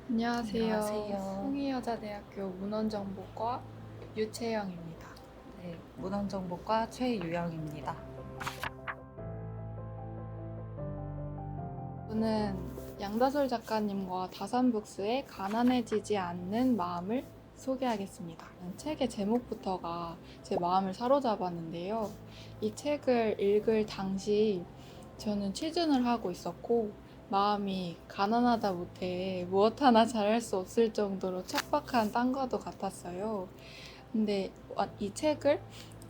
안녕하세요. 안녕하세요. 홍익여자대학교 문헌정보과 유채영입니다. 네, 문헌정보과 최유영입니다. 저는 양다솔 작가님과 다산북스의 가난해지지 않는 마음을 소개하겠습니다. 책의 제목부터가 제 마음을 사로잡았는데요. 이 책을 읽을 당시 저는 취준을 하고 있었고 마음이 가난하다 못해 무엇 하나 잘할 수 없을 정도로 척박한 땅과도 같았어요. 근데 이 책을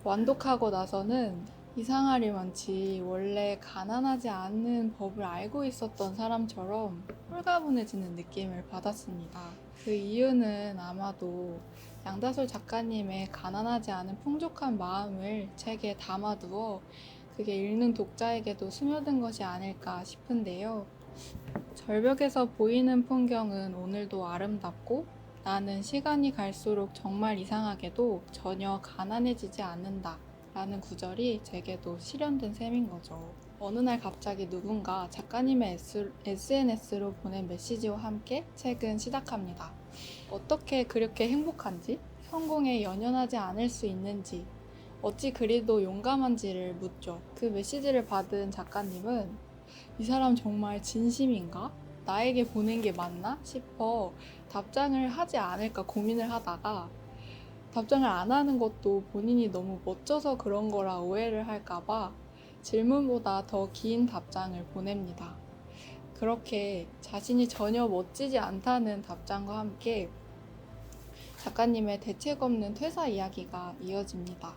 완독하고 나서는 이상하리만치 원래 가난하지 않는 법을 알고 있었던 사람처럼 홀가분해지는 느낌을 받았습니다. 그 이유는 아마도 양다솔 작가님의 가난하지 않은 풍족한 마음을 책에 담아두어 그게 읽는 독자에게도 스며든 것이 아닐까 싶은데요. 절벽에서 보이는 풍경은 오늘도 아름답고 나는 시간이 갈수록 정말 이상하게도 전혀 가난해지지 않는다 라는 구절이 제게도 실현된 셈인 거죠. 어느 날 갑자기 누군가 작가님의 SNS로 보낸 메시지와 함께 책은 시작합니다. 어떻게 그렇게 행복한지, 성공에 연연하지 않을 수 있는지, 어찌 그리도 용감한지를 묻죠. 그 메시지를 받은 작가님은 이 사람 정말 진심인가? 나에게 보낸 게 맞나? 싶어 답장을 하지 않을까 고민을 하다가 답장을 안 하는 것도 본인이 너무 멋져서 그런 거라 오해를 할까봐 질문보다 더 긴 답장을 보냅니다. 그렇게 자신이 전혀 멋지지 않다는 답장과 함께 작가님의 대책 없는 퇴사 이야기가 이어집니다.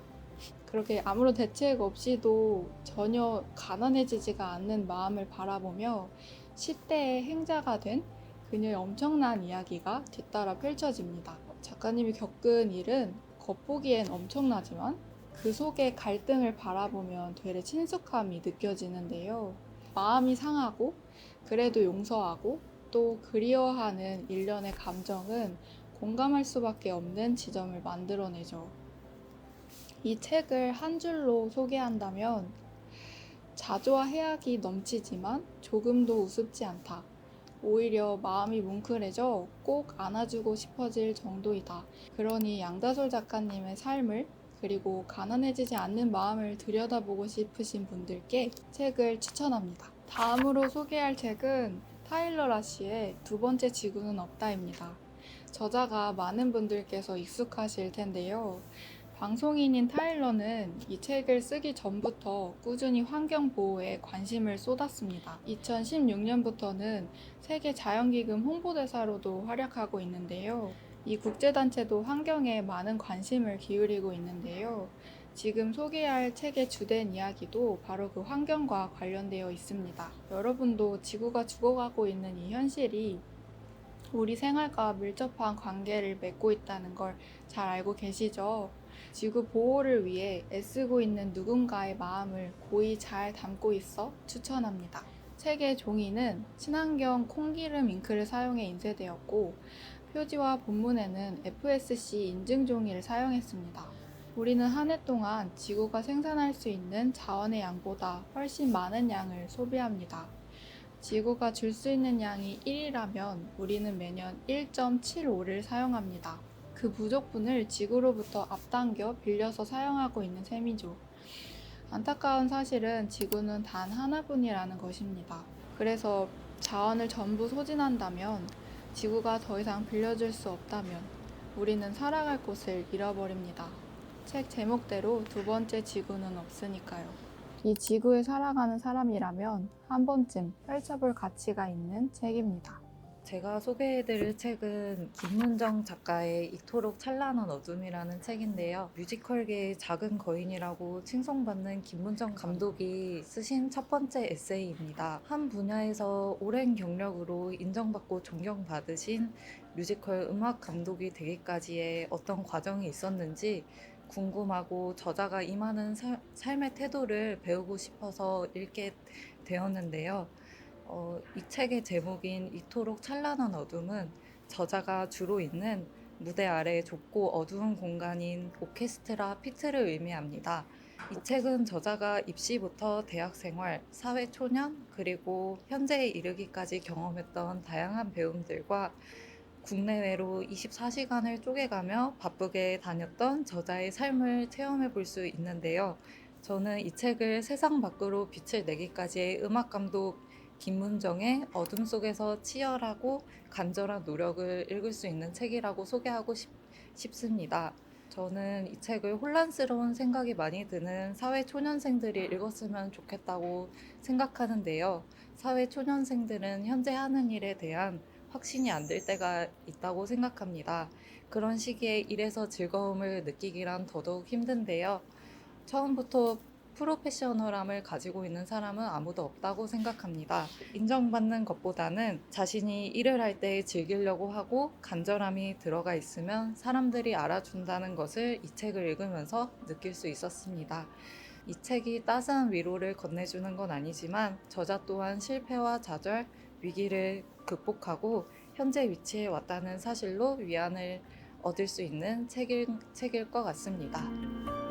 그렇게 아무런 대책 없이도 전혀 가난해지지가 않는 마음을 바라보며 10대의 행자가 된 그녀의 엄청난 이야기가 뒤따라 펼쳐집니다. 작가님이 겪은 일은 겉보기엔 엄청나지만 그 속의 갈등을 바라보면 되레 친숙함이 느껴지는데요. 마음이 상하고 그래도 용서하고 또 그리워하는 일련의 감정은 공감할 수밖에 없는 지점을 만들어내죠. 이 책을 한 줄로 소개한다면 자조와 해악이 넘치지만 조금도 우습지 않다. 오히려 마음이 뭉클해져 꼭 안아주고 싶어질 정도이다. 그러니 양다솔 작가님의 삶을 그리고 가난해지지 않는 마음을 들여다보고 싶으신 분들께 책을 추천합니다. 다음으로 소개할 책은 타일러 라시의 두 번째 지구는 없다입니다. 저자가 많은 분들께서 익숙하실 텐데요. 방송인인 타일러는 이 책을 쓰기 전부터 꾸준히 환경 보호에 관심을 쏟았습니다. 2016년부터는 세계 자연기금 홍보대사로도 활약하고 있는데요. 이 국제단체도 환경에 많은 관심을 기울이고 있는데요. 지금 소개할 책의 주된 이야기도 바로 그 환경과 관련되어 있습니다. 여러분도 지구가 죽어가고 있는 이 현실이 우리 생활과 밀접한 관계를 맺고 있다는 걸 잘 알고 계시죠? 지구 보호를 위해 애쓰고 있는 누군가의 마음을 고이 잘 담고 있어 추천합니다. 책의 종이는 친환경 콩기름 잉크를 사용해 인쇄되었고 표지와 본문에는 FSC 인증 종이를 사용했습니다. 우리는 한 해 동안 지구가 생산할 수 있는 자원의 양보다 훨씬 많은 양을 소비합니다. 지구가 줄 수 있는 양이 1이라면 우리는 매년 1.75를 사용합니다. 그 부족분을 지구로부터 앞당겨 빌려서 사용하고 있는 셈이죠. 안타까운 사실은 지구는 단 하나뿐이라는 것입니다. 그래서 자원을 전부 소진한다면, 지구가 더 이상 빌려줄 수 없다면 우리는 살아갈 곳을 잃어버립니다. 책 제목대로 두 번째 지구는 없으니까요. 이 지구에 살아가는 사람이라면 한 번쯤 펼쳐볼 가치가 있는 책입니다. 제가 소개해드릴 책은 김문정 작가의 이토록 찬란한 어둠이라는 책인데요. 뮤지컬계의 작은 거인이라고 칭송받는 김문정 감독이 쓰신 첫 번째 에세이입니다. 한 분야에서 오랜 경력으로 인정받고 존경받으신 뮤지컬 음악 감독이 되기까지의 어떤 과정이 있었는지 궁금하고 저자가 임하는 삶의 태도를 배우고 싶어서 읽게 되었는데요. 이 책의 제목인 이토록 찬란한 어둠은 저자가 주로 있는 무대 아래 좁고 어두운 공간인 오케스트라 피트를 의미합니다. 이 책은 저자가 입시부터 대학 생활, 사회 초년, 그리고 현재에 이르기까지 경험했던 다양한 배움들과 국내외로 24시간을 쪼개가며 바쁘게 다녔던 저자의 삶을 체험해 볼 수 있는데요. 저는 이 책을 세상 밖으로 빛을 내기까지의 음악 감독 김문정의 어둠 속에서 치열하고 간절한 노력을 읽을 수 있는 책이라고 소개하고 싶습니다. 저는 이 책을 혼란스러운 생각이 많이 드는 사회 초년생들이 읽었으면 좋겠다고 생각하는데요. 사회 초년생들은 현재 하는 일에 대한 확신이 안 들 때가 있다고 생각합니다. 그런 시기에 일에서 즐거움을 느끼기란 더더욱 힘든데요. 처음부터 프로페셔널함을 가지고 있는 사람은 아무도 없다고 생각합니다. 인정받는 것보다는 자신이 일을 할 때 즐기려고 하고 간절함이 들어가 있으면 사람들이 알아준다는 것을 이 책을 읽으면서 느낄 수 있었습니다. 이 책이 따스한 위로를 건네주는 건 아니지만 저자 또한 실패와 좌절, 위기를 극복하고 현재 위치에 왔다는 사실로 위안을 얻을 수 있는 책일 것 같습니다.